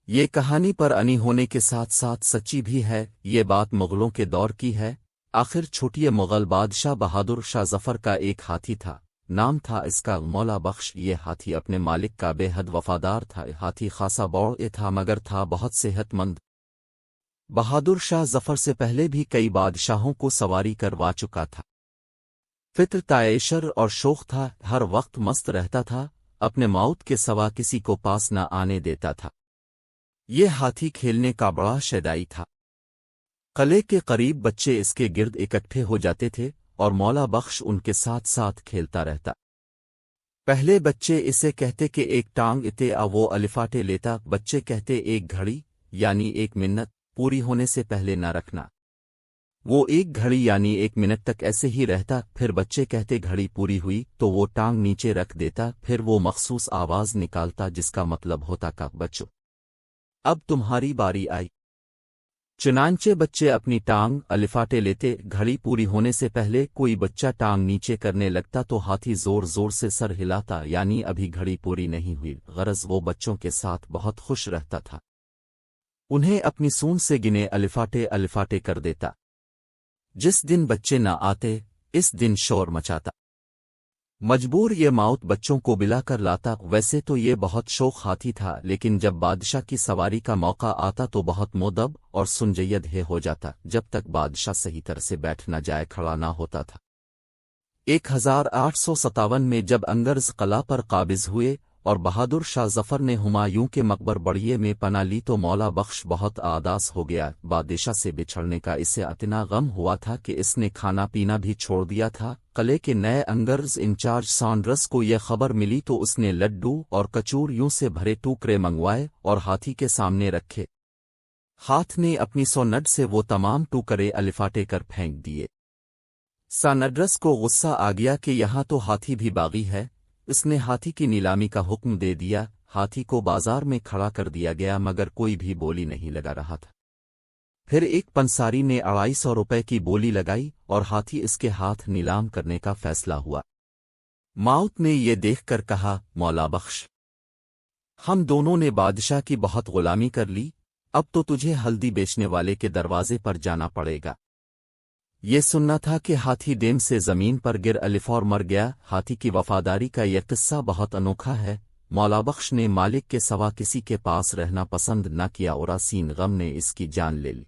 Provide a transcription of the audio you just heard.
یہ کہانی پر انی ہونے کے ساتھ ساتھ سچی بھی ہے۔ یہ بات مغلوں کے دور کی ہے۔ آخر چھوٹیے مغل بادشاہ بہادر شاہ ظفر کا ایک ہاتھی تھا، نام تھا اس کا مولا بخش۔ یہ ہاتھی اپنے مالک کا بے حد وفادار تھا۔ ہاتھی خاصا بوڑھ تھا مگر تھا بہت صحت مند۔ بہادر شاہ ظفر سے پہلے بھی کئی بادشاہوں کو سواری کروا چکا تھا۔ فطر تعیشر اور شوخ تھا، ہر وقت مست رہتا تھا، اپنے موت کے سوا کسی کو پاس نہ آنے دیتا تھا۔ یہ ہاتھی کھیلنے کا بڑا شیدائی تھا۔ قلعے کے قریب بچے اس کے گرد اکٹھے ہو جاتے تھے اور مولا بخش ان کے ساتھ ساتھ کھیلتا رہتا۔ پہلے بچے اسے کہتے کہ ایک ٹانگ اتے وہ الفاٹے لیتا، بچے کہتے ایک گھڑی یعنی ایک منت پوری ہونے سے پہلے نہ رکھنا۔ وہ ایک گھڑی یعنی ایک منٹ تک ایسے ہی رہتا، پھر بچے کہتے گھڑی پوری ہوئی تو وہ ٹانگ نیچے رکھ دیتا، پھر وہ مخصوص آواز نکالتا جس کا مطلب ہوتا کہ بچو اب تمہاری باری آئی۔ چنانچہ بچے اپنی ٹانگ الفاٹے لیتے، گھڑی پوری ہونے سے پہلے کوئی بچہ ٹانگ نیچے کرنے لگتا تو ہاتھی زور زور سے سر ہلاتا، یعنی ابھی گھڑی پوری نہیں ہوئی۔ غرض وہ بچوں کے ساتھ بہت خوش رہتا تھا، انہیں اپنی سونڈ سے گنے الفاٹے الفاٹے کر دیتا۔ جس دن بچے نہ آتے اس دن شور مچاتا، مجبور یہ موت بچوں کو بلا کر لاتا۔ ویسے تو یہ بہت شوخ ہاتھی تھا، لیکن جب بادشاہ کی سواری کا موقع آتا تو بہت مودب اور سنجید ہو جاتا، جب تک بادشاہ صحیح طرح سے بیٹھ نہ جائے کھڑا نہ ہوتا تھا۔ 1857 میں جب انگرز قلعہ پر قابض ہوئے اور بہادر شاہ ظفر نے ہمایوں کے مقبر بڑیے میں پناہ لی تو مولا بخش بہت آداس ہو گیا۔ بادشاہ سے بچھڑنے کا اسے اتنا غم ہوا تھا کہ اس نے کھانا پینا بھی چھوڑ دیا تھا۔ قلعے کے نئے انگرز انچارج سانڈرس کو یہ خبر ملی تو اس نے لڈو اور کچور یوں سے بھرے ٹوکرے منگوائے اور ہاتھی کے سامنے رکھے۔ ہاتھ نے اپنی سونڈ سے وہ تمام ٹوکرے الفاٹے کر پھینک دیے۔ سانڈرس کو غصہ آ گیا کہ یہاں تو ہاتھی بھی باغی ہے، اس نے ہاتھی کی نیلامی کا حکم دے دیا۔ ہاتھی کو بازار میں کھڑا کر دیا گیا مگر کوئی بھی بولی نہیں لگا رہا تھا۔ پھر ایک پنساری نے 250 روپے کی بولی لگائی اور ہاتھی اس کے ہاتھ نیلام کرنے کا فیصلہ ہوا۔ موت نے یہ دیکھ کر کہا، مولا بخش، ہم دونوں نے بادشاہ کی بہت غلامی کر لی، اب تو تجھے ہلدی بیچنے والے کے دروازے پر جانا پڑے گا۔ یہ سننا تھا کہ ہاتھی ڈیم سے زمین پر گر الفور مر گیا۔ ہاتھی کی وفاداری کا یہ قصہ بہت انوکھا ہے۔ مولا بخش نے مالک کے سوا کسی کے پاس رہنا پسند نہ کیا اور سین غم نے اس کی جان لے لی۔